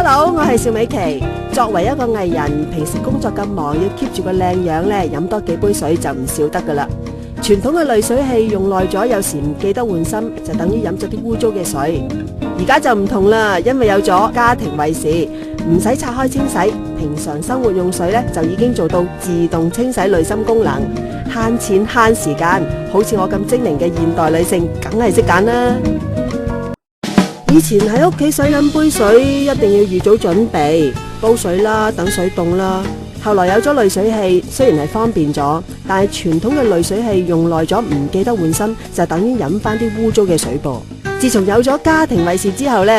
Hello，我係邵美琪。作為一個藝人，平時工作咁忙，要 keep 住個靚樣咧，飲多幾杯水就唔少得噶啦。傳統嘅濾水器用耐咗，有時唔記得換芯，就等於飲咗啲污糟嘅水。而家就唔同啦，因為有咗家庭衛士，唔使拆開清洗，平常生活用水咧就已經做到自動清洗濾芯功能，慳錢慳時間。好似我咁精靈嘅現代女性，梗係識揀啦。以前喺屋企洗緊杯水，一定要預早準備煲水啦，等水凍啦。後來有咗濾水器，雖然係方便咗，但係傳統嘅濾水器用耐咗唔記得換芯，就等於飲翻啲污糟嘅水噃。自從有咗家庭衛士之後呢，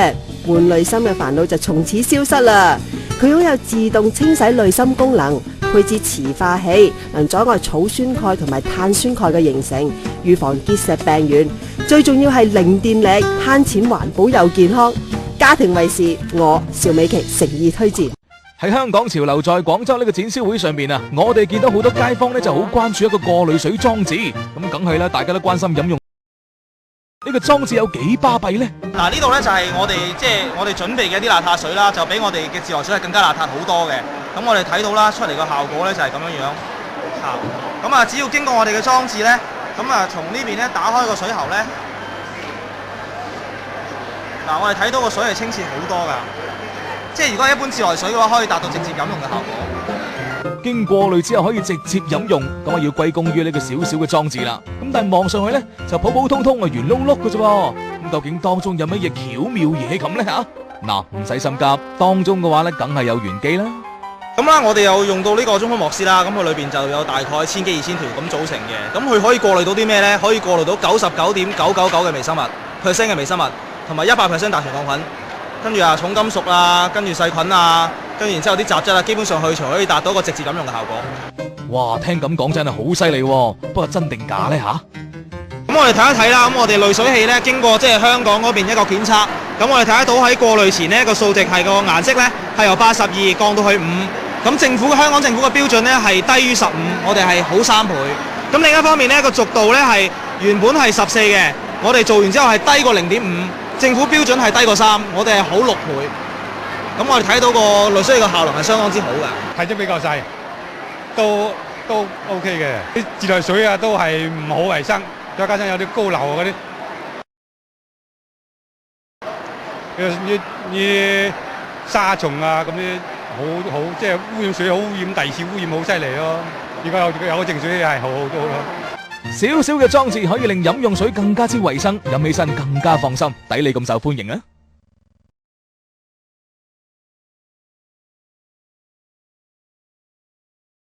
換濾芯嘅煩惱就從此消失啦。佢擁有自動清洗濾芯功能，配置磁化器，能阻礙草酸鈣同埋碳酸鈣嘅形成，預防結石病原。最重要係零電力，慳錢環保又健康。家庭衛士，我邵美琪誠意推薦。喺香港潮流在廣州呢個展銷會上面啊，我哋見到好多街坊呢就好關注一個過濾水裝置，咁梗係啦，大家都關心飲用呢個裝置有幾巴閉呢？嗱，呢度呢就係我哋準備嘅一啲邋遢水啦，就比我哋嘅自來水係更加邋遢好多嘅。咁我哋睇到啦，出嚟個效果呢就係咁樣樣。咁啊，只要經過我哋嘅裝置呢，咁啊從呢邊呢打開個水喉呢，嗱，我哋睇到個水係清澈好多噶。即係如果一般自來水嘅話，可以達到直接飲用嘅效果。經過濾之後可以直接飲用，咁啊要歸功於呢個小小嘅裝置啦。咁但係望上去呢，就普普通通啊圓碌碌嘅啫。咁究竟當中有乜嘢巧妙嘢咁呢？吓？嗱，唔使心急，當中嘅話呢，梗係有玄機啦。咁啦，我哋又用到呢個中空莫斯啦，咁佢裏邊就有大概1000幾2000條咁組成嘅。咁佢可以過濾到啲咩呢？可以過濾到99.999嘅微生物%嘅微生物，同埋100%大腸桿菌。跟住重金屬啊，跟住細菌啊，跟住然之後啲雜質啊，基本上去除可以達到一個直接飲用嘅效果。哇，聽咁講真係好犀利喎！不過真定假呢？吓？咁我哋睇一睇啦。咁我哋濾水器呢，經過香港嗰邊一個檢測，咁我哋睇得到喺過濾前呢個數值係個顏色呢係由82降到去5。咁香港政府嘅標準呢係低於15，我哋係好3倍。咁另一方面呢個濁度呢係原本係14嘅，我哋做完之後係低過0.5。政府標準係低過3，我哋係好6倍。咁我哋睇到個濾水器嘅效能係相當之好嘅。體積比較細，都 OK 嘅。啲自來水啊都係唔好衞生，再加上有啲高硫嗰啲沙蟲啊咁啲，好即係污染水，好污染第二次污染好犀利咯。如果有個淨水器係好多咯。小小嘅裝置可以令飲用水更加之衛生，飲起身更加放心，抵你咁受歡迎啊！